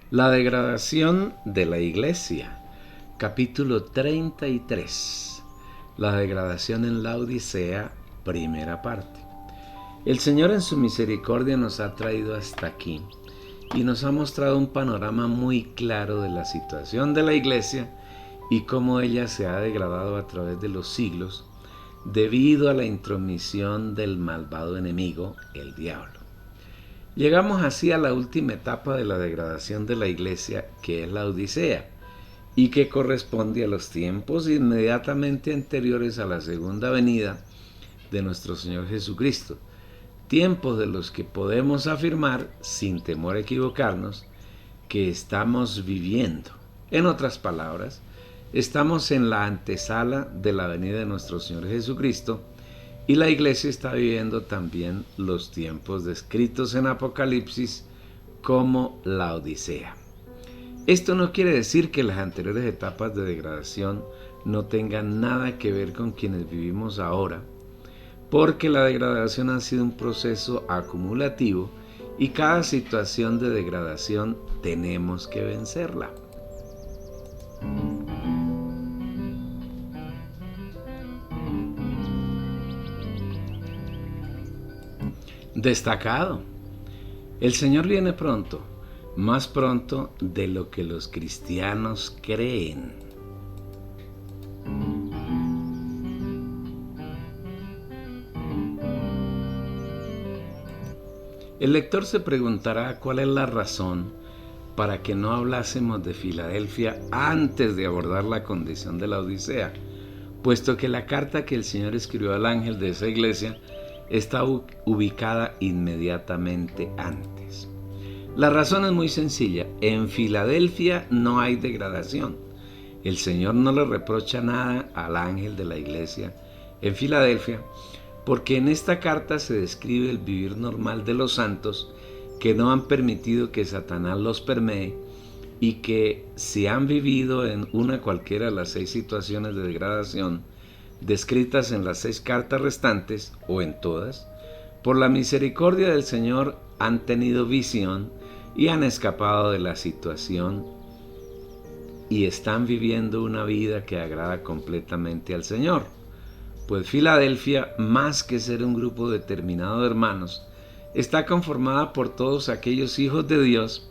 La degradación de la iglesia, capítulo 33. La degradación en la Odisea, primera parte. El Señor en su misericordia nos ha traído hasta aquí y nos ha mostrado un panorama muy claro de la situación de la iglesia y cómo ella se ha degradado a través de los siglos debido a la intromisión del malvado enemigo, el diablo. Llegamos así a la última etapa de la degradación de la iglesia, que es la Odisea, y que corresponde a los tiempos inmediatamente anteriores a la segunda venida de nuestro Señor Jesucristo, tiempos de los que podemos afirmar, sin temor a equivocarnos, que estamos viviendo. En otras palabras, estamos en la antesala de la venida de nuestro Señor Jesucristo, y la iglesia está viviendo también los tiempos descritos en Apocalipsis como la Odisea. Esto no quiere decir que las anteriores etapas de degradación no tengan nada que ver con quienes vivimos ahora, porque la degradación ha sido un proceso acumulativo y cada situación de degradación tenemos que vencerla. Destacado. El Señor viene pronto, más pronto de lo que los cristianos creen. El lector se preguntará cuál es la razón para que no hablásemos de Filadelfia antes de abordar la condición de la Odisea, puesto que la carta que el Señor escribió al ángel de esa iglesia está ubicada inmediatamente antes. La razón es muy sencilla. En Filadelfia no hay degradación. El Señor no le reprocha nada al ángel de la iglesia en Filadelfia, porque en esta carta se describe el vivir normal de los santos que no han permitido que Satanás los permee y que si han vivido en una cualquiera de las 6 situaciones de degradación descritas en las 6 cartas restantes, o en todas, por la misericordia del Señor han tenido visión y han escapado de la situación y están viviendo una vida que agrada completamente al Señor. Pues Filadelfia, más que ser un grupo determinado de hermanos, está conformada por todos aquellos hijos de Dios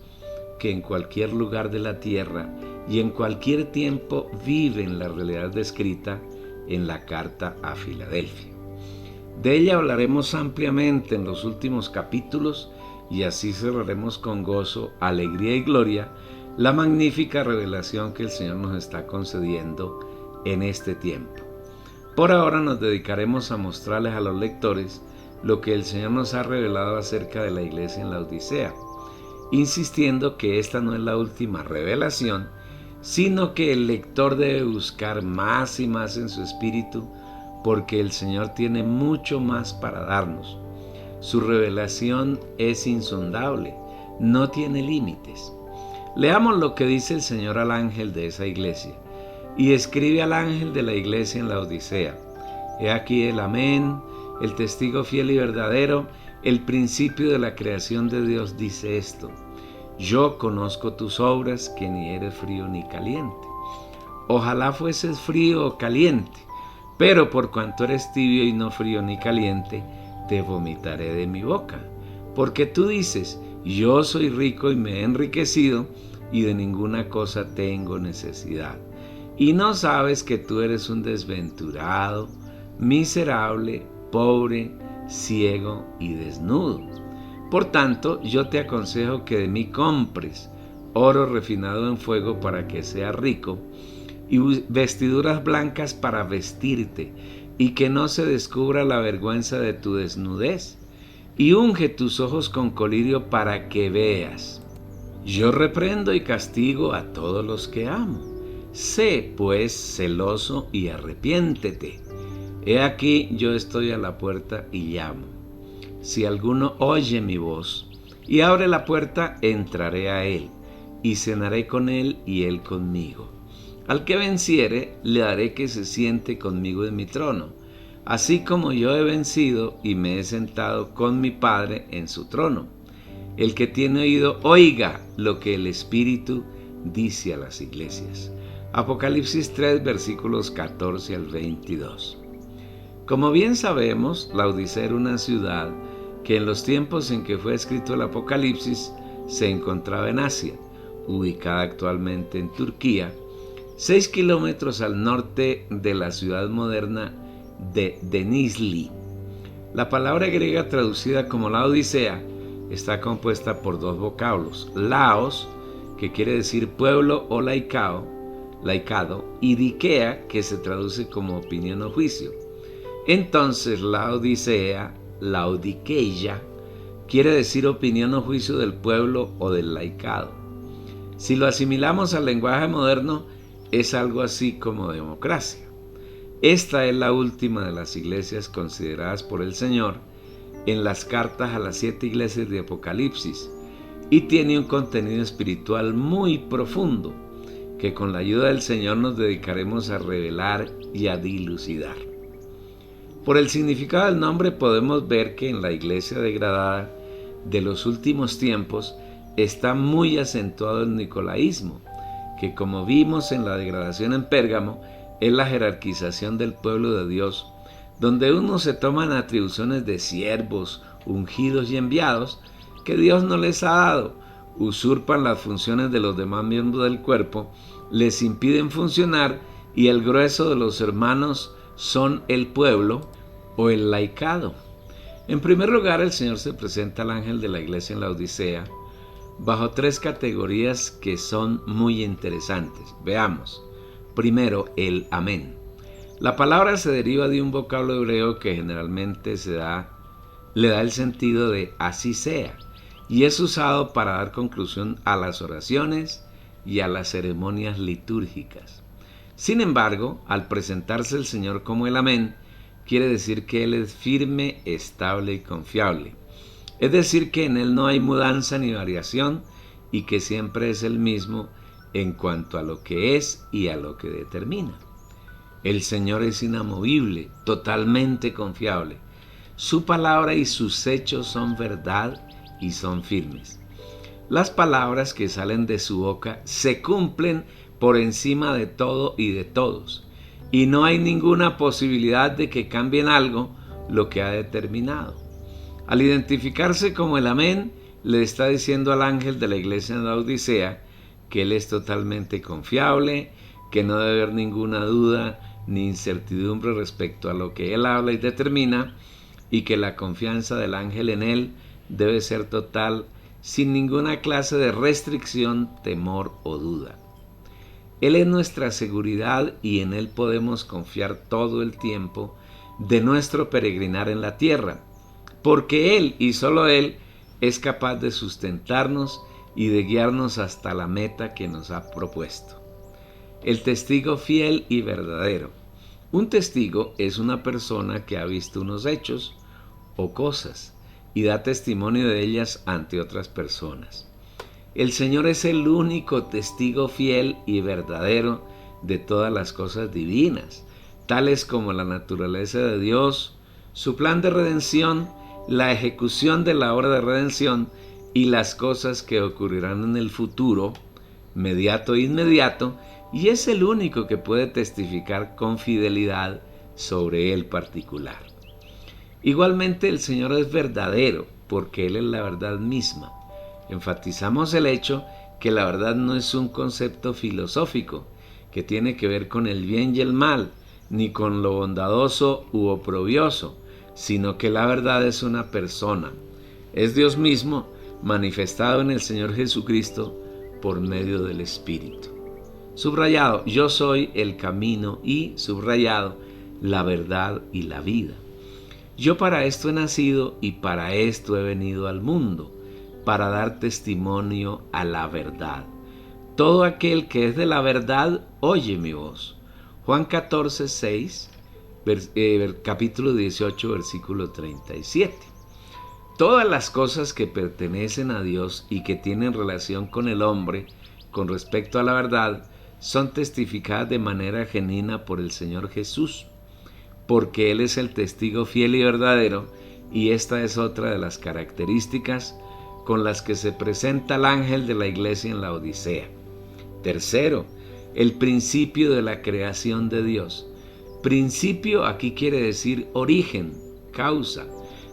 que en cualquier lugar de la tierra y en cualquier tiempo viven la realidad descrita en la carta a Filadelfia. De ella hablaremos ampliamente en los últimos capítulos y así cerraremos con gozo, alegría y gloria la magnífica revelación que el Señor nos está concediendo en este tiempo. Por ahora nos dedicaremos a mostrarles a los lectores lo que el Señor nos ha revelado acerca de la iglesia en la Odisea, insistiendo que esta no es la última revelación, sino que el lector debe buscar más y más en su espíritu, porque el Señor tiene mucho más para darnos. Su revelación es insondable, no tiene límites. Leamos lo que dice el Señor al ángel de esa iglesia, y escribe al ángel de la iglesia en la Odisea. He aquí el Amén, el testigo fiel y verdadero, el principio de la creación de Dios dice esto: yo conozco tus obras, que ni eres frío ni caliente. Ojalá fueses frío o caliente, pero por cuanto eres tibio y no frío ni caliente, te vomitaré de mi boca. Porque tú dices: yo soy rico y me he enriquecido, y de ninguna cosa tengo necesidad. Y no sabes que tú eres un desventurado, miserable, pobre, ciego y desnudo. Por tanto, yo te aconsejo que de mí compres oro refinado en fuego para que seas rico, y vestiduras blancas para vestirte, y que no se descubra la vergüenza de tu desnudez, y unge tus ojos con colirio para que veas. Yo reprendo y castigo a todos los que amo. Sé, pues, celoso y arrepiéntete. He aquí, yo estoy a la puerta y llamo. Si alguno oye mi voz y abre la puerta, entraré a él, y cenaré con él y él conmigo. Al que venciere, le haré que se siente conmigo en mi trono, así como yo he vencido y me he sentado con mi Padre en su trono. El que tiene oído, oiga lo que el Espíritu dice a las iglesias. Apocalipsis 3, versículos 14 al 22. Como bien sabemos, Laodicea era una ciudad que en los tiempos en que fue escrito el Apocalipsis se encontraba en Asia, ubicada actualmente en Turquía, 6 kilómetros al norte de la ciudad moderna de Denizli. La palabra griega traducida como Laodicea está compuesta por dos vocablos: laos, que quiere decir pueblo o laicado, y dikea, que se traduce como opinión o juicio. Entonces Laodicea, laodikeia, quiere decir opinión o juicio del pueblo o del laicado. Si lo asimilamos al lenguaje moderno, es algo así como democracia. Esta es la última de las iglesias consideradas por el Señor en las cartas a las 7 iglesias de Apocalipsis, y tiene un contenido espiritual muy profundo que con la ayuda del Señor nos dedicaremos a revelar y a dilucidar. Por el significado del nombre podemos ver que en la iglesia degradada de los últimos tiempos está muy acentuado el nicolaísmo, que, como vimos en la degradación en Pérgamo, es la jerarquización del pueblo de Dios, donde unos se toman atribuciones de siervos, ungidos y enviados que Dios no les ha dado, usurpan las funciones de los demás miembros del cuerpo, les impiden funcionar, y el grueso de los hermanos son el pueblo o el laicado. En primer lugar, el Señor se presenta al ángel de la iglesia en Laodicea bajo 3 categorías que son muy interesantes. Veamos. Primero, el amén. La palabra se deriva de un vocablo hebreo que generalmente le da el sentido de así sea, y es usado para dar conclusión a las oraciones y a las ceremonias litúrgicas. Sin embargo, al presentarse el Señor como el amén, quiere decir que Él es firme, estable y confiable. Es decir, que en Él no hay mudanza ni variación, y que siempre es el mismo en cuanto a lo que es y a lo que determina. El Señor es inamovible, totalmente confiable. Su palabra y sus hechos son verdad y son firmes. Las palabras que salen de su boca se cumplen por encima de todo y de todos, y no hay ninguna posibilidad de que cambien algo lo que ha determinado. Al identificarse como el amén, le está diciendo al ángel de la iglesia de Laodicea que Él es totalmente confiable, que no debe haber ninguna duda ni incertidumbre respecto a lo que Él habla y determina, y que la confianza del ángel en Él debe ser total, sin ninguna clase de restricción, temor o duda. Él es nuestra seguridad y en Él podemos confiar todo el tiempo de nuestro peregrinar en la tierra, porque Él y solo Él es capaz de sustentarnos y de guiarnos hasta la meta que nos ha propuesto. El testigo fiel y verdadero. Un testigo es una persona que ha visto unos hechos o cosas y da testimonio de ellas ante otras personas. El Señor es el único testigo fiel y verdadero de todas las cosas divinas, tales como la naturaleza de Dios, su plan de redención, la ejecución de la obra de redención y las cosas que ocurrirán en el futuro, mediato e inmediato, y es el único que puede testificar con fidelidad sobre el particular. Igualmente, el Señor es verdadero, porque Él es la verdad misma. Enfatizamos el hecho que la verdad no es un concepto filosófico que tiene que ver con el bien y el mal, ni con lo bondadoso u oprobioso, sino que la verdad es una persona. Es Dios mismo manifestado en el Señor Jesucristo por medio del Espíritu. Subrayado, yo soy el camino, y subrayado, la verdad y la vida. Yo para esto he nacido y para esto he venido al mundo, para dar testimonio a la verdad. Todo aquel que es de la verdad oye mi voz. Juan 14, 6, capítulo 18, versículo 37. Todas las cosas que pertenecen a Dios y que tienen relación con el hombre con respecto a la verdad son testificadas de manera genuina por el Señor Jesús, porque Él es el testigo fiel y verdadero, y esta es otra de las características con las que se presenta el ángel de la iglesia en la Odisea. Tercero, el principio de la creación de Dios. Principio aquí quiere decir origen, causa,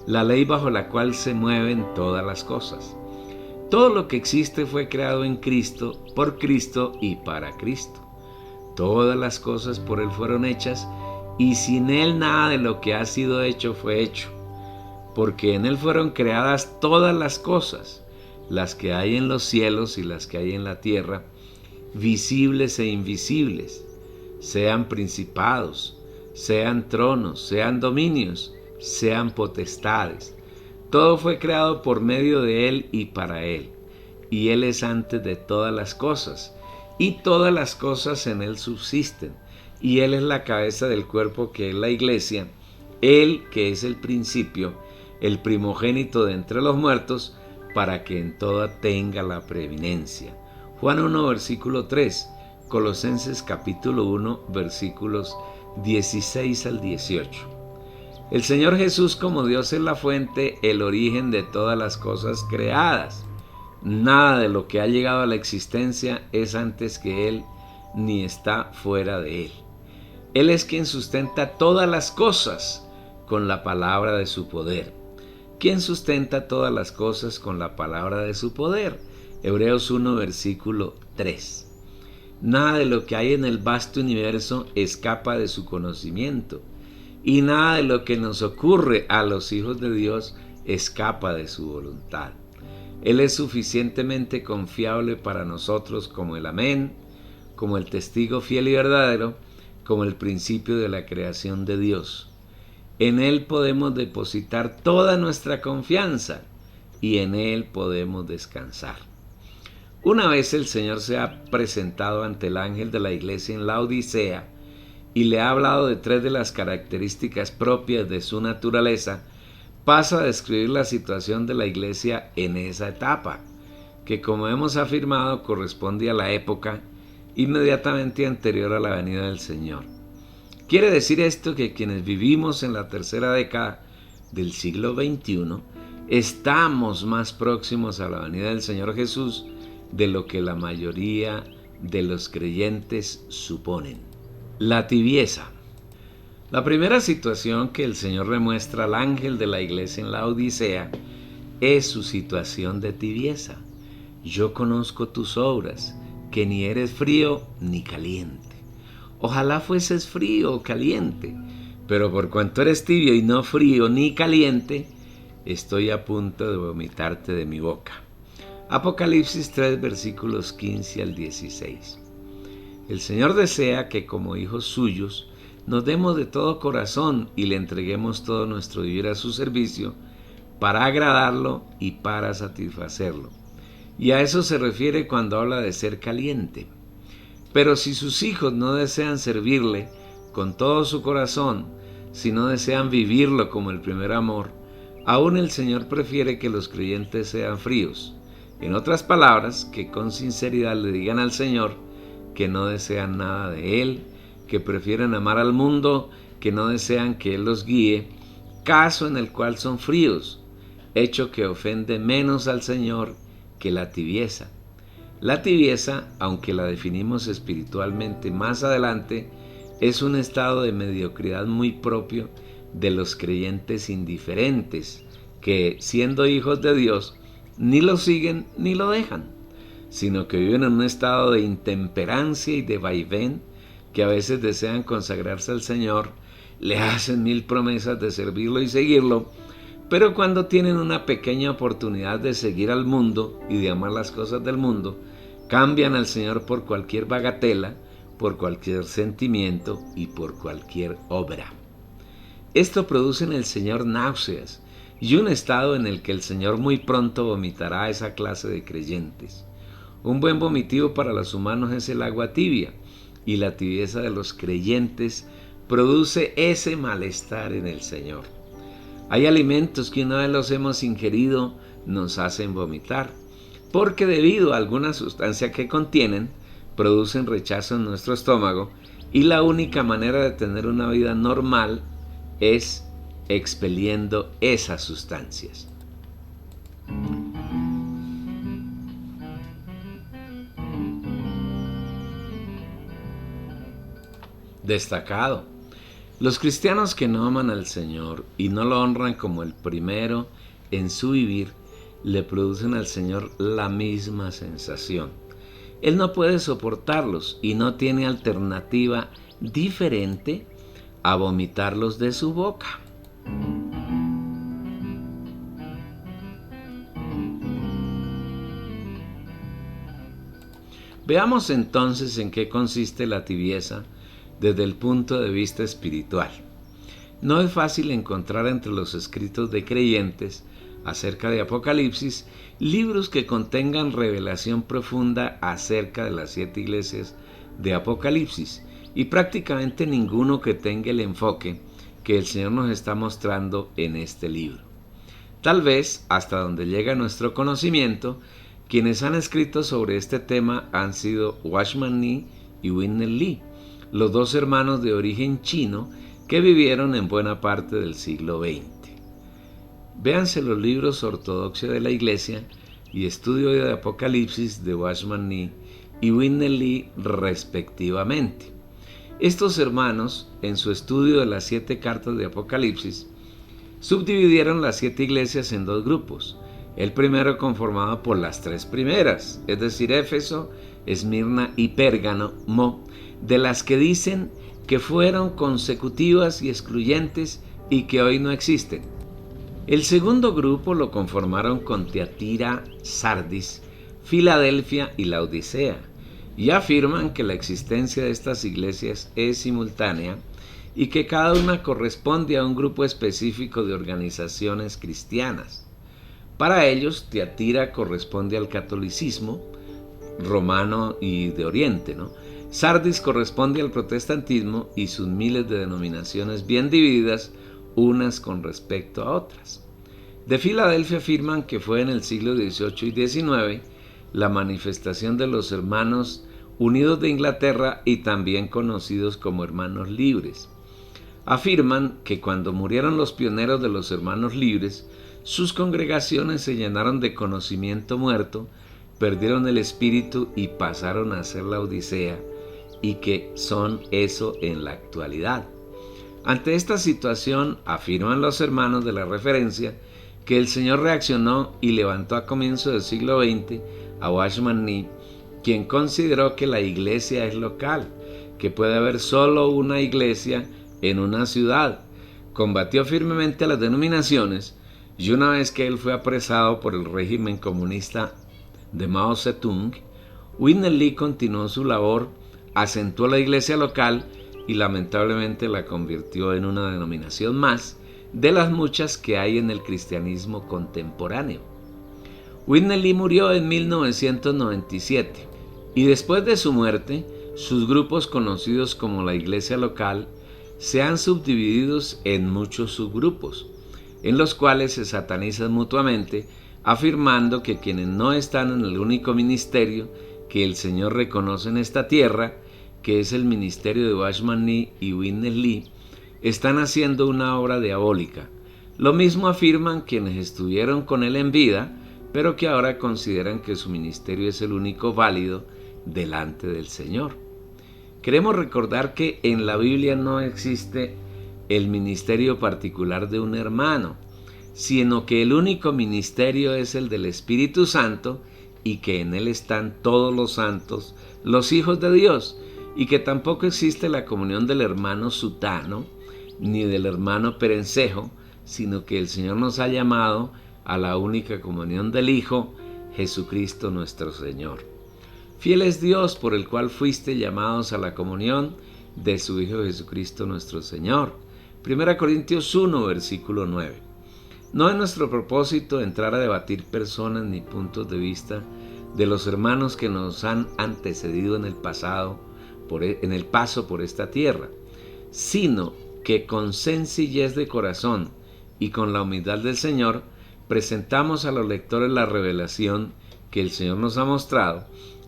la ley bajo la cual se mueven todas las cosas. Todo lo que existe fue creado en Cristo, por Cristo y para Cristo. Todas las cosas por Él fueron hechas, y sin Él nada de lo que ha sido hecho fue hecho. Porque en Él fueron creadas todas las cosas, las que hay en los cielos y las que hay en la tierra, visibles e invisibles, sean principados, sean tronos, sean dominios, sean potestades. Todo fue creado por medio de Él y para Él, y Él es antes de todas las cosas, y todas las cosas en Él subsisten, y Él es la cabeza del cuerpo que es la iglesia, Él que es el principio, el primogénito de entre los muertos, para que en toda tenga la preeminencia. Juan 1, versículo 3, Colosenses capítulo 1, versículos 16 al 18. El Señor Jesús como Dios es la fuente, el origen de todas las cosas creadas. Nada de lo que ha llegado a la existencia es antes que Él, ni está fuera de Él. Él es quien sustenta todas las cosas con la palabra de su poder. ¿Quién sustenta todas las cosas con la palabra de su poder? Hebreos 1, versículo 3. Nada de lo que hay en el vasto universo escapa de su conocimiento, y nada de lo que nos ocurre a los hijos de Dios escapa de su voluntad. Él es suficientemente confiable para nosotros como el amén, como el testigo fiel y verdadero, como el principio de la creación de Dios. En Él podemos depositar toda nuestra confianza y en Él podemos descansar. Una vez el Señor se ha presentado ante el ángel de la iglesia en la Odisea y le ha hablado de tres de las características propias de su naturaleza, pasa a describir la situación de la iglesia en esa etapa, que como hemos afirmado corresponde a la época inmediatamente anterior a la venida del Señor. Quiere decir esto que quienes vivimos en la tercera década del siglo XXI estamos más próximos a la venida del Señor Jesús de lo que la mayoría de los creyentes suponen. La tibieza. La primera situación que el Señor le muestra al ángel de la iglesia en la Odisea es su situación de tibieza. Yo conozco tus obras, que ni eres frío ni caliente. Ojalá fueses frío o caliente, pero por cuanto eres tibio y no frío ni caliente, estoy a punto de vomitarte de mi boca. Apocalipsis 3, versículos 15 al 16. El Señor desea que como hijos suyos nos demos de todo corazón y le entreguemos todo nuestro vivir a su servicio para agradarlo y para satisfacerlo. Y a eso se refiere cuando habla de ser caliente. Pero si sus hijos no desean servirle con todo su corazón, si no desean vivirlo como el primer amor, aún el Señor prefiere que los creyentes sean fríos. En otras palabras, que con sinceridad le digan al Señor que no desean nada de Él, que prefieren amar al mundo, que no desean que Él los guíe, caso en el cual son fríos, hecho que ofende menos al Señor que la tibieza. La tibieza, aunque la definimos espiritualmente más adelante, es un estado de mediocridad muy propio de los creyentes indiferentes, que, siendo hijos de Dios, ni lo siguen ni lo dejan, sino que viven en un estado de intemperancia y de vaivén, que a veces desean consagrarse al Señor, le hacen mil promesas de servirlo y seguirlo, pero cuando tienen una pequeña oportunidad de seguir al mundo y de amar las cosas del mundo, cambian al Señor por cualquier bagatela, por cualquier sentimiento y por cualquier obra. Esto produce en el Señor náuseas y un estado en el que el Señor muy pronto vomitará a esa clase de creyentes. Un buen vomitivo para los humanos es el agua tibia, y la tibieza de los creyentes produce ese malestar en el Señor. Hay alimentos que una vez los hemos ingerido nos hacen vomitar, porque debido a alguna sustancia que contienen, producen rechazo en nuestro estómago, y la única manera de tener una vida normal es expeliendo esas sustancias. destacado. Los cristianos que no aman al Señor y no lo honran como el primero en su vivir, le producen al Señor la misma sensación. Él no puede soportarlos y no tiene alternativa diferente a vomitarlos de su boca. Veamos entonces en qué consiste la tibieza desde el punto de vista espiritual. No es fácil encontrar entre los escritos de creyentes acerca de Apocalipsis libros que contengan revelación profunda acerca de las 7 iglesias de Apocalipsis y prácticamente ninguno que tenga el enfoque que el Señor nos está mostrando en este libro. Tal vez, hasta donde llega nuestro conocimiento, quienes han escrito sobre este tema han sido Watchman Nee y Whitney Lee, los 2 hermanos de origen chino que vivieron en buena parte del siglo XX. Véanse los libros Ortodoxia de la Iglesia y Estudio de Apocalipsis de Watchman Nee y Whitney Lee respectivamente. Estos hermanos, en su estudio de las 7 cartas de Apocalipsis, subdividieron las 7 iglesias en 2 grupos. El primero conformado por las 3 primeras, es decir, Éfeso, Esmirna y Pérgamo, de las que dicen que fueron consecutivas y excluyentes y que hoy no existen. El segundo grupo lo conformaron con Tiatira, Sardis, Filadelfia y Laodicea, y afirman que la existencia de estas iglesias es simultánea y que cada una corresponde a un grupo específico de organizaciones cristianas. Para ellos, Tiatira corresponde al catolicismo romano y de Oriente, ¿no? Sardis corresponde al protestantismo y sus miles de denominaciones bien divididas unas con respecto a otras. De Filadelfia afirman que fue en el siglo XVIII y XIX la manifestación de los hermanos unidos de Inglaterra y también conocidos como hermanos libres. Afirman que cuando murieron los pioneros de los hermanos libres, sus congregaciones se llenaron de conocimiento muerto, perdieron el espíritu y pasaron a ser la Odisea, y que son eso en la actualidad. Ante esta situación, afirman los hermanos de la referencia que el Señor reaccionó y levantó a comienzo del siglo XX a Watchman Nee, quien consideró que la iglesia es local, que puede haber solo una iglesia en una ciudad. Combatió firmemente a las denominaciones y una vez que él fue apresado por el régimen comunista de Mao Zedong, Whitney Lee continuó su labor, acentuó la iglesia local y lamentablemente la convirtió en una denominación más de las muchas que hay en el cristianismo contemporáneo. Whitney Lee murió en 1997 y después de su muerte, sus grupos conocidos como la iglesia local se han subdividido en muchos subgrupos, en los cuales se satanizan mutuamente, afirmando que quienes no están en el único ministerio que el Señor reconoce en esta tierra, que es el ministerio de Watchman Nee y Whitney Lee, están haciendo una obra diabólica. Lo mismo afirman quienes estuvieron con él en vida, pero que ahora consideran que su ministerio es el único válido delante del Señor. Queremos recordar que en la Biblia no existe el ministerio particular de un hermano, sino que el único ministerio es el del Espíritu Santo y que en él están todos los santos, los hijos de Dios, y que tampoco existe la comunión del hermano sutano ni del hermano perencejo, sino que el Señor nos ha llamado a la única comunión del Hijo, Jesucristo nuestro Señor. Fiel es Dios por el cual fuiste llamados a la comunión de su Hijo Jesucristo nuestro Señor. 1 Corintios 1, versículo 9. No es nuestro propósito entrar a debatir personas ni puntos de vista de los hermanos que nos han antecedido en el pasado, en el paso por esta tierra, sino que con sencillez de corazón y con la humildad del Señor presentamos a los lectores la revelación que el Señor nos ha mostrado,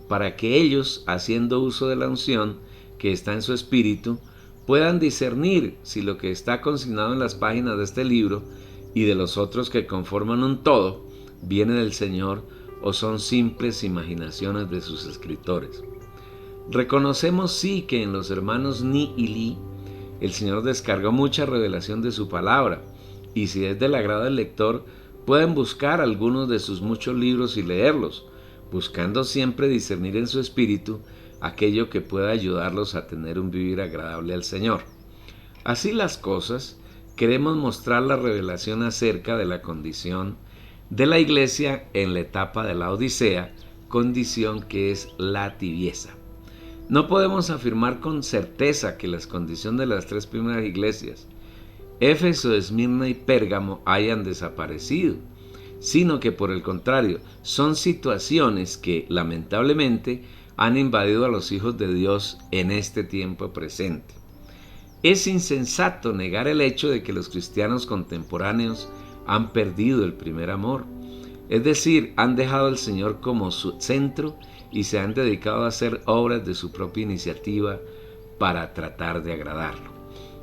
para que ellos, haciendo uso de la unción que está en su espíritu, puedan discernir si lo que está consignado en las páginas de este libro y de los otros que conforman un todo viene del Señor o son simples imaginaciones de sus escritores. Reconocemos sí que en los hermanos Ni y Li el Señor descargó mucha revelación de su palabra, y si es del agrado del lector, pueden buscar algunos de sus muchos libros y leerlos, buscando siempre discernir en su espíritu aquello que pueda ayudarlos a tener un vivir agradable al Señor. Así las cosas, queremos mostrar la revelación acerca de la condición de la iglesia en la etapa de la Odisea, condición que es la tibieza. No podemos afirmar con certeza que las condiciones de las tres primeras iglesias, Éfeso, Esmirna y Pérgamo, hayan desaparecido, sino que por el contrario, son situaciones que lamentablemente han invadido a los hijos de Dios en este tiempo presente. Es insensato negar el hecho de que los cristianos contemporáneos han perdido el primer amor, es decir, han dejado al Señor como su centro y se han dedicado a hacer obras de su propia iniciativa para tratar de agradarlo.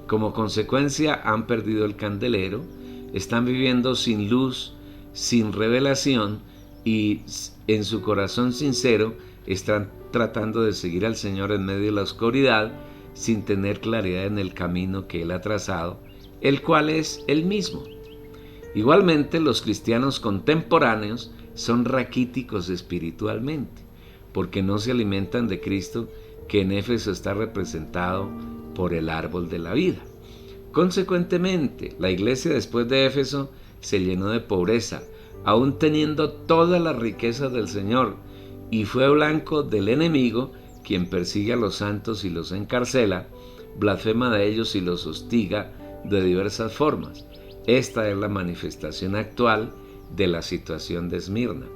Como consecuencia, han perdido el candelero, están viviendo sin luz, sin revelación, y en su corazón sincero están tratando de seguir al Señor en medio de la oscuridad, sin tener claridad en el camino que Él ha trazado, el cual es Él mismo. Igualmente, los cristianos contemporáneos son raquíticos espiritualmente, porque no se alimentan de Cristo, que en Éfeso está representado por el árbol de la vida. Consecuentemente, la iglesia después de Éfeso se llenó de pobreza, aún teniendo todas las riquezas del Señor, y fue blanco del enemigo, quien persigue a los santos y los encarcela, blasfema de ellos y los hostiga de diversas formas. Esta es la manifestación actual de la situación de Esmirna.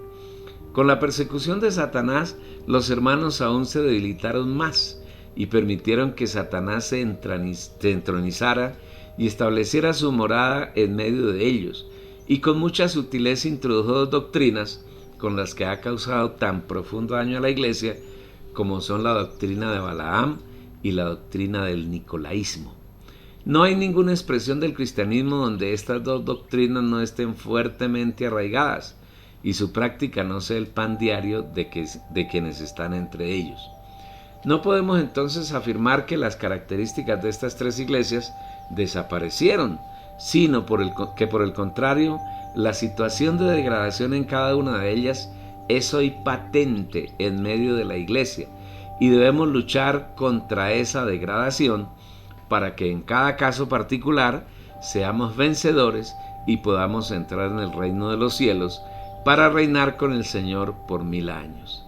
Con la persecución de Satanás, los hermanos aún se debilitaron más y permitieron que Satanás se entronizara y estableciera su morada en medio de ellos, y con mucha sutileza introdujo dos doctrinas con las que ha causado tan profundo daño a la iglesia, como son la doctrina de Balaam y la doctrina del nicolaísmo. No hay ninguna expresión del cristianismo donde estas dos doctrinas no estén fuertemente arraigadas y su práctica no sea el pan diario de quienes están entre ellos. No podemos entonces afirmar que las características de estas tres iglesias desaparecieron, sino que por el contrario, la situación de degradación en cada una de ellas es hoy patente en medio de la iglesia, y debemos luchar contra esa degradación para que en cada caso particular seamos vencedores y podamos entrar en el reino de los cielos para reinar con el Señor por 1000 años.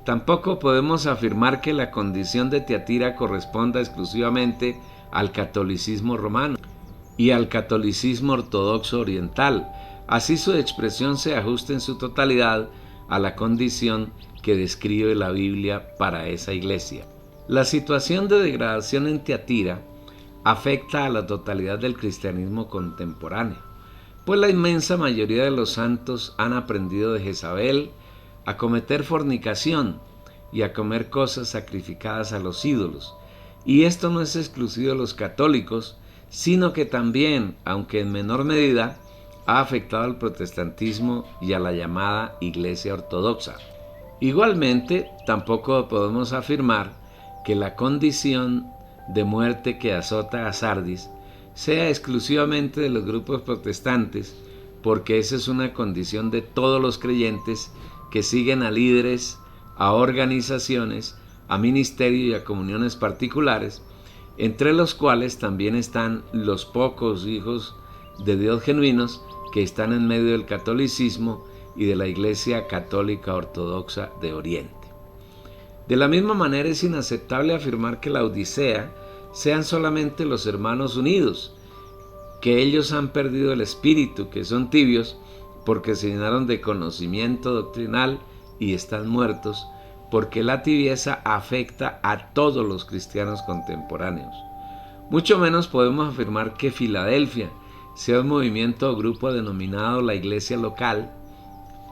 Tampoco podemos afirmar que la condición de Tiatira corresponda exclusivamente al catolicismo romano y al catolicismo ortodoxo oriental, así su expresión se ajusta en su totalidad a la condición que describe la Biblia para esa iglesia. La situación de degradación en Tiatira afecta a la totalidad del cristianismo contemporáneo, pues la inmensa mayoría de los santos han aprendido de Jezabel a cometer fornicación y a comer cosas sacrificadas a los ídolos, y esto no es exclusivo de los católicos, sino que también, aunque en menor medida, ha afectado al protestantismo y a la llamada Iglesia Ortodoxa. Igualmente, tampoco podemos afirmar que la condición de muerte que azota a Sardis sea exclusivamente de los grupos protestantes, porque esa es una condición de todos los creyentes que siguen a líderes, a organizaciones, a ministerios y a comuniones particulares, entre los cuales también están los pocos hijos de Dios genuinos que están en medio del catolicismo y de la Iglesia Católica Ortodoxa de Oriente. De la misma manera, es inaceptable afirmar que la Odisea sean solamente los hermanos unidos, que ellos han perdido el espíritu, que son tibios porque se llenaron de conocimiento doctrinal y están muertos, porque la tibieza afecta a todos los cristianos contemporáneos. Mucho menos podemos afirmar que Filadelfia sea un movimiento o grupo denominado la iglesia local,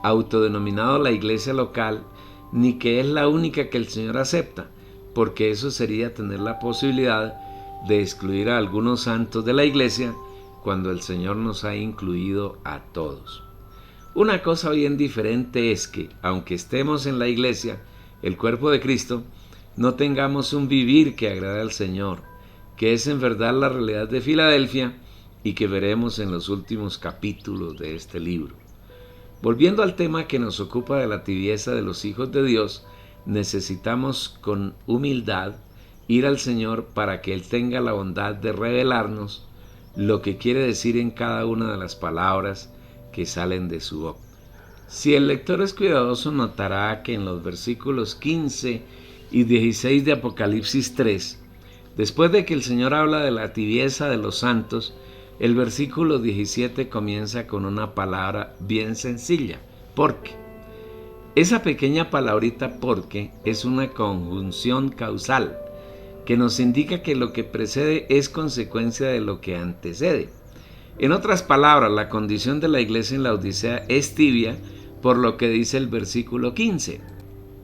autodenominado la iglesia local, ni que es la única que el Señor acepta, porque eso sería tener la posibilidad de excluir a algunos santos de la iglesia cuando el Señor nos ha incluido a todos. Una cosa bien diferente es que, aunque estemos en la iglesia, el cuerpo de Cristo, no tengamos un vivir que agrade al Señor, que es en verdad la realidad de Filadelfia y que veremos en los últimos capítulos de este libro. Volviendo al tema que nos ocupa de la tibieza de los hijos de Dios, necesitamos con humildad ir al Señor para que Él tenga la bondad de revelarnos lo que quiere decir en cada una de las palabras que salen de su boca. Si el lector es cuidadoso, notará que en los versículos 15 y 16 de Apocalipsis 3, después de que el Señor habla de la tibieza de los santos, el versículo 17 comienza con una palabra bien sencilla, porque. Esa pequeña palabrita porque es una conjunción causal que nos indica que lo que precede es consecuencia de lo que antecede. En otras palabras, la condición de la iglesia en la Odisea es tibia, por lo que dice el versículo 15.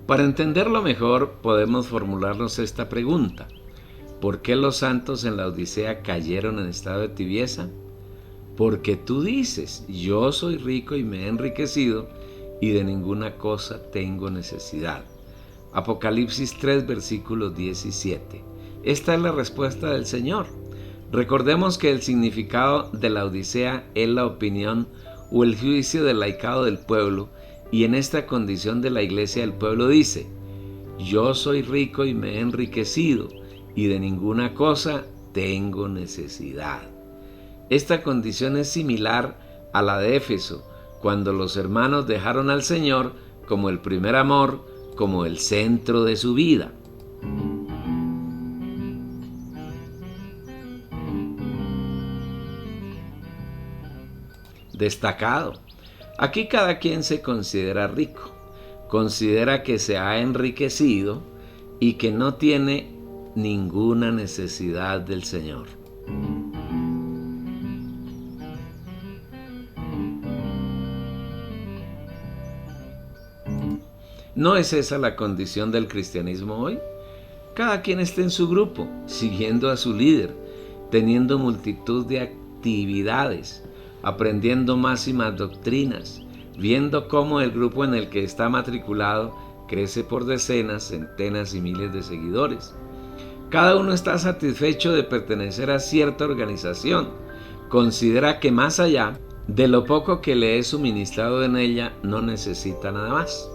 Para entenderlo mejor, podemos formularnos esta pregunta: ¿por qué los santos en la Odisea cayeron en estado de tibieza? Porque tú dices, yo soy rico y me he enriquecido, y de ninguna cosa tengo necesidad. Apocalipsis 3, versículo 17. Esta es la respuesta del Señor. Recordemos que el significado de la Odisea es la opinión o el juicio del laicado del pueblo, y en esta condición de la iglesia el pueblo dice, yo soy rico y me he enriquecido, y de ninguna cosa tengo necesidad. Esta condición es similar a la de Éfeso, cuando los hermanos dejaron al Señor como el primer amor, como el centro de su vida. Destacado. Aquí cada quien se considera rico, considera que se ha enriquecido y que no tiene ninguna necesidad del Señor. ¿No es esa la condición del cristianismo hoy? Cada quien está en su grupo, siguiendo a su líder, teniendo multitud de actividades, aprendiendo más y más doctrinas, viendo cómo el grupo en el que está matriculado crece por decenas, centenas y miles de seguidores. Cada uno está satisfecho de pertenecer a cierta organización, considera que más allá de lo poco que le es suministrado en ella, no necesita nada más.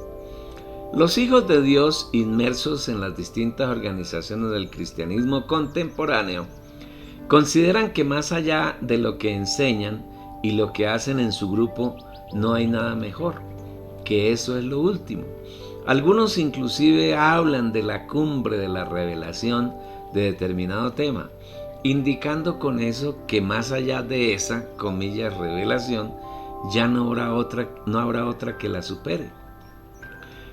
Los hijos de Dios inmersos en las distintas organizaciones del cristianismo contemporáneo consideran que más allá de lo que enseñan y lo que hacen en su grupo no hay nada mejor, que eso es lo último. Algunos inclusive hablan de la cumbre de la revelación de determinado tema, indicando con eso que más allá de esa, comillas, revelación, ya no habrá otra que la supere.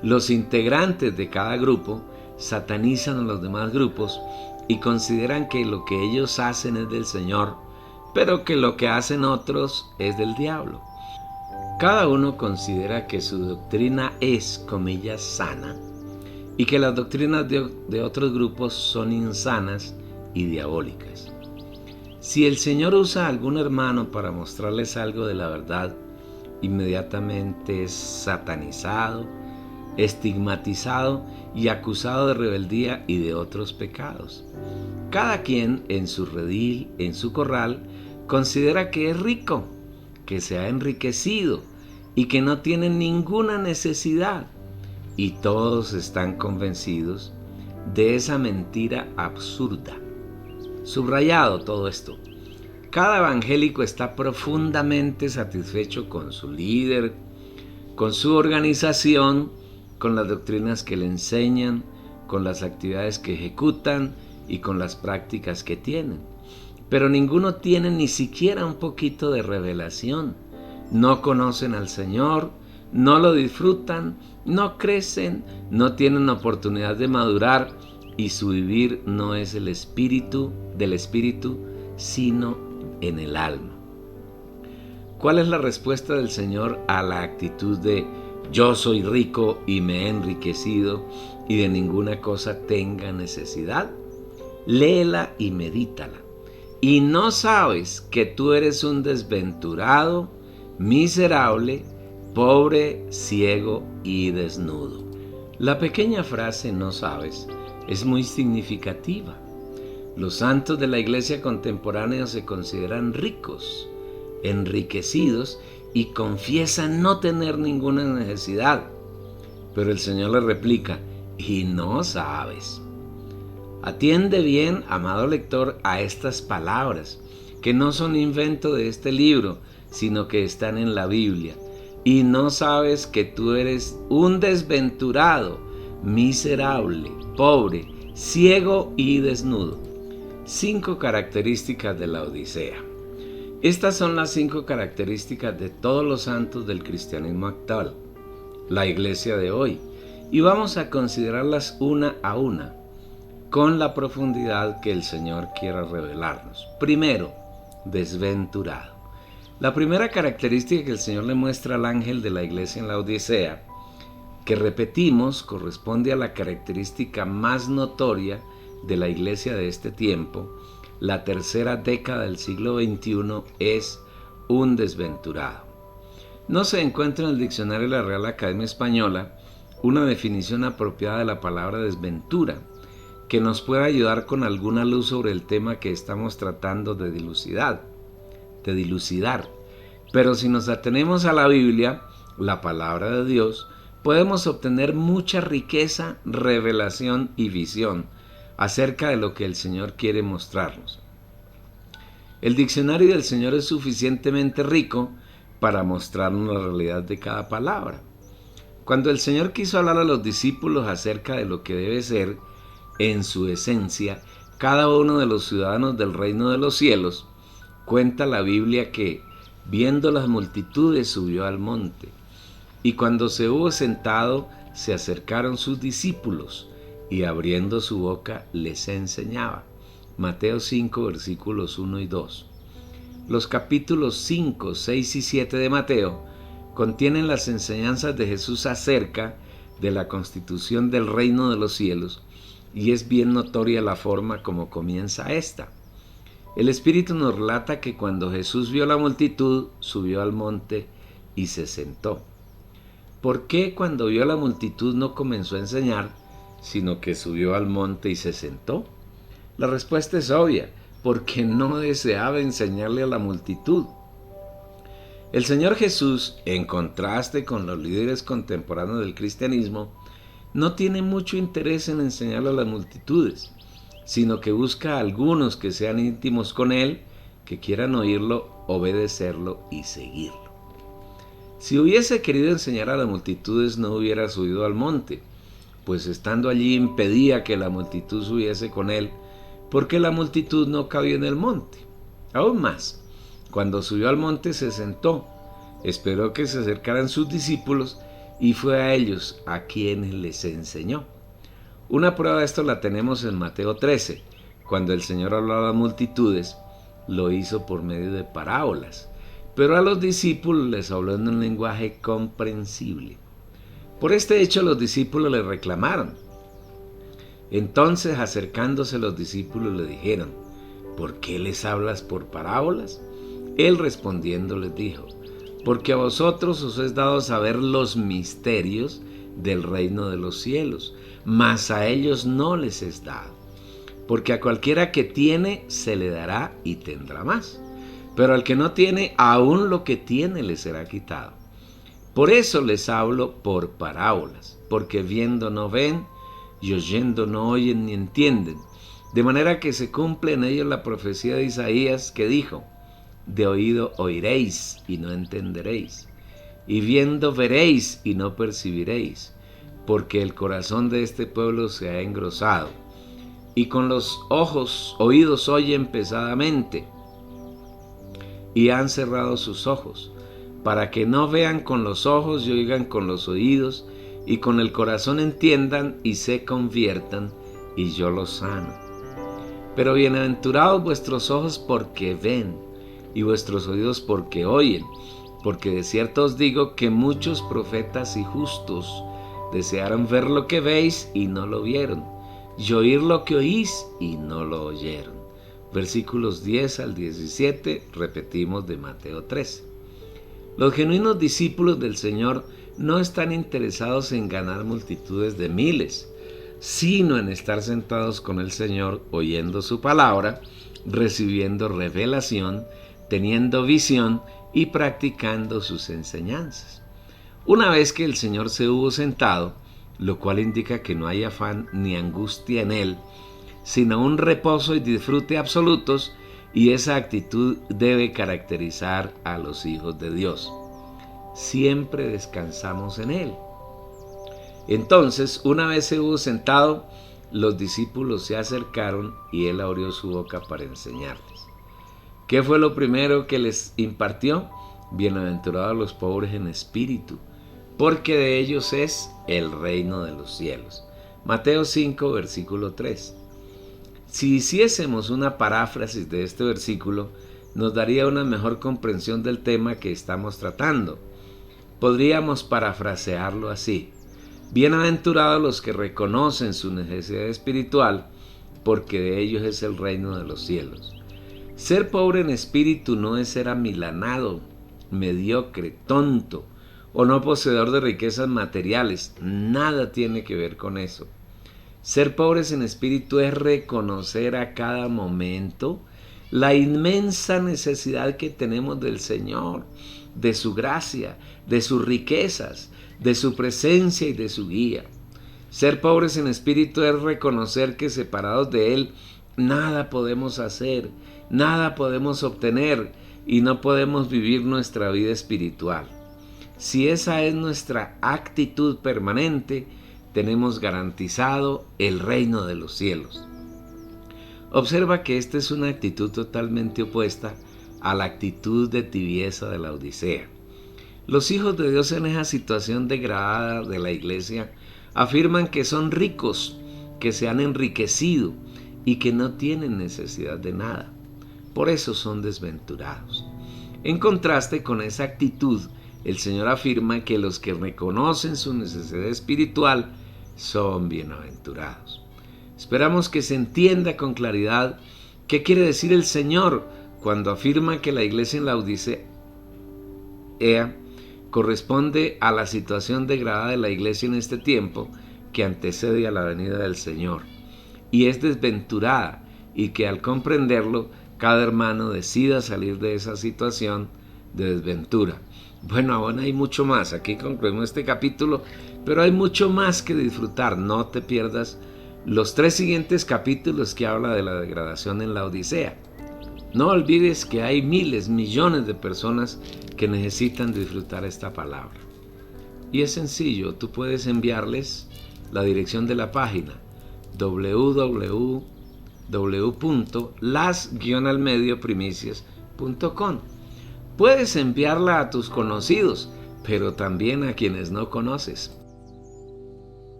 Los integrantes de cada grupo satanizan a los demás grupos y consideran que lo que ellos hacen es del Señor, pero que lo que hacen otros es del diablo. Cada uno considera que su doctrina es, comillas, sana, y que las doctrinas de otros grupos son insanas y diabólicas. Si el Señor usa a algún hermano para mostrarles algo de la verdad, inmediatamente es satanizado, estigmatizado y acusado de rebeldía y de otros pecados. Cada quien en su redil, en su corral, considera que es rico, que se ha enriquecido y que no tiene ninguna necesidad. Y todos están convencidos de esa mentira absurda. Subrayado todo esto. Cada evangélico está profundamente satisfecho con su líder, con su organización, con las doctrinas que le enseñan, con las actividades que ejecutan y con las prácticas que tienen. Pero ninguno tiene ni siquiera un poquito de revelación. No conocen al Señor, no lo disfrutan, no crecen, no tienen oportunidad de madurar y su vivir no es del espíritu, sino en el alma. ¿Cuál es la respuesta del Señor a la actitud de yo soy rico y me he enriquecido y de ninguna cosa tenga necesidad? Léela y medítala. ¿Y no sabes que tú eres un desventurado, miserable, pobre, ciego y desnudo? La pequeña frase "no sabes" es muy significativa. Los santos de la iglesia contemporánea se consideran ricos, enriquecidos y confiesan no tener ninguna necesidad. Pero el Señor le replica: y no sabes. Atiende bien, amado lector, a estas palabras, que no son invento de este libro, sino que están en la Biblia. Y no sabes que tú eres un desventurado, miserable, pobre, ciego y desnudo. 5 características de la Odisea. Estas son las 5 características de todos los santos del cristianismo actual, la iglesia de hoy, y vamos a considerarlas una a una, con la profundidad que el Señor quiera revelarnos. Primero, desventurado. La primera característica que el Señor le muestra al ángel de la iglesia en la Odisea, que repetimos, corresponde a la característica más notoria de la iglesia de este tiempo, la tercera década del siglo XXI, es un desventurado. No se encuentra en el diccionario de la Real Academia Española una definición apropiada de la palabra desventura, que nos pueda ayudar con alguna luz sobre el tema que estamos tratando de dilucidar. Pero si nos atenemos a la Biblia, la palabra de Dios, podemos obtener mucha riqueza, revelación y visión acerca de lo que el Señor quiere mostrarnos. El diccionario del Señor es suficientemente rico para mostrarnos la realidad de cada palabra. Cuando el Señor quiso hablar a los discípulos acerca de lo que debe ser, en su esencia, cada uno de los ciudadanos del reino de los cielos, cuenta la Biblia que, viendo las multitudes, subió al monte. Y cuando se hubo sentado, se acercaron sus discípulos, y abriendo su boca les enseñaba. Mateo 5, versículos 1 y 2. Los capítulos 5, 6 y 7 de Mateo contienen las enseñanzas de Jesús acerca de la constitución del reino de los cielos, y es bien notoria la forma como comienza esta. El Espíritu nos relata que cuando Jesús vio la multitud, subió al monte y se sentó. ¿Por qué cuando vio a la multitud no comenzó a enseñar, sino que subió al monte y se sentó? La respuesta es obvia: porque no deseaba enseñarle a la multitud. El Señor Jesús, en contraste con los líderes contemporáneos del cristianismo, no tiene mucho interés en enseñarle a las multitudes, sino que busca a algunos que sean íntimos con Él, que quieran oírlo, obedecerlo y seguirlo. Si hubiese querido enseñar a las multitudes, no hubiera subido al monte, pues estando allí impedía que la multitud subiese con Él, porque la multitud no cabía en el monte. Aún más, cuando subió al monte se sentó, esperó que se acercaran sus discípulos y fue a ellos a quienes les enseñó. Una prueba de esto la tenemos en Mateo 13, cuando el Señor habló a las multitudes, lo hizo por medio de parábolas, pero a los discípulos les habló en un lenguaje comprensible. Por este hecho los discípulos le reclamaron. Entonces, acercándose los discípulos le dijeron: ¿por qué les hablas por parábolas? Él respondiendo les dijo: porque a vosotros os es dado saber los misterios del reino de los cielos, mas a ellos no les es dado. Porque a cualquiera que tiene se le dará y tendrá más, pero al que no tiene, aún lo que tiene le será quitado. Por eso les hablo por parábolas, porque viendo no ven, y oyendo no oyen ni entienden, de manera que se cumple en ellos la profecía de Isaías que dijo: de oído oiréis y no entenderéis, y viendo veréis y no percibiréis, porque el corazón de este pueblo se ha engrosado, y con los oídos oyen pesadamente, y han cerrado sus ojos, para que no vean con los ojos y oigan con los oídos, y con el corazón entiendan y se conviertan, y yo los sano. Pero bienaventurados vuestros ojos porque ven, y vuestros oídos porque oyen, porque de cierto os digo que muchos profetas y justos desearon ver lo que veis y no lo vieron, y oír lo que oís y no lo oyeron. Versículos 10 al 17, repetimos, de Mateo 13. Los genuinos discípulos del Señor no están interesados en ganar multitudes de miles, sino en estar sentados con el Señor, oyendo su palabra, recibiendo revelación, teniendo visión y practicando sus enseñanzas. Una vez que el Señor se hubo sentado, lo cual indica que no hay afán ni angustia en él, sino un reposo y disfrute absolutos, y esa actitud debe caracterizar a los hijos de Dios. Siempre descansamos en él. Entonces, una vez se hubo sentado, los discípulos se acercaron y él abrió su boca para enseñarles. ¿Qué fue lo primero que les impartió? Bienaventurados los pobres en espíritu, porque de ellos es el reino de los cielos. Mateo 5, versículo 3. Si hiciésemos una paráfrasis de este versículo, nos daría una mejor comprensión del tema que estamos tratando. Podríamos parafrasearlo así: bienaventurados los que reconocen su necesidad espiritual, porque de ellos es el reino de los cielos. Ser pobre en espíritu no es ser amilanado, mediocre, tonto o no poseedor de riquezas materiales. Nada tiene que ver con eso. Ser pobres en espíritu es reconocer a cada momento la inmensa necesidad que tenemos del Señor, de su gracia, de sus riquezas, de su presencia y de su guía. Ser pobres en espíritu es reconocer que separados de Él nada podemos hacer, nada podemos obtener y no podemos vivir nuestra vida espiritual. Si esa es nuestra actitud permanente, tenemos garantizado el reino de los cielos. Observa que esta es una actitud totalmente opuesta a la actitud de tibieza de la Odisea. Los hijos de Dios en esa situación degradada de la iglesia afirman que son ricos, que se han enriquecido y que no tienen necesidad de nada. Por eso son desventurados. En contraste con esa actitud, el Señor afirma que los que reconocen su necesidad espiritual son bienaventurados. Esperamos que se entienda con claridad qué quiere decir el Señor cuando afirma que la iglesia en la Odisea corresponde a la situación degradada de la iglesia en este tiempo que antecede a la venida del Señor, y es desventurada, y que al comprenderlo, cada hermano decida salir de esa situación de desventura. Bueno, aún hay mucho más. Aquí concluimos este capítulo, pero hay mucho más que disfrutar. No te pierdas los 3 siguientes capítulos que habla de la degradación en la Odisea. No olvides que hay miles, millones de personas que necesitan disfrutar esta palabra. Y es sencillo, tú puedes enviarles la dirección de la página www.las-almedioprimicias.com. Puedes enviarla a tus conocidos, pero también a quienes no conoces.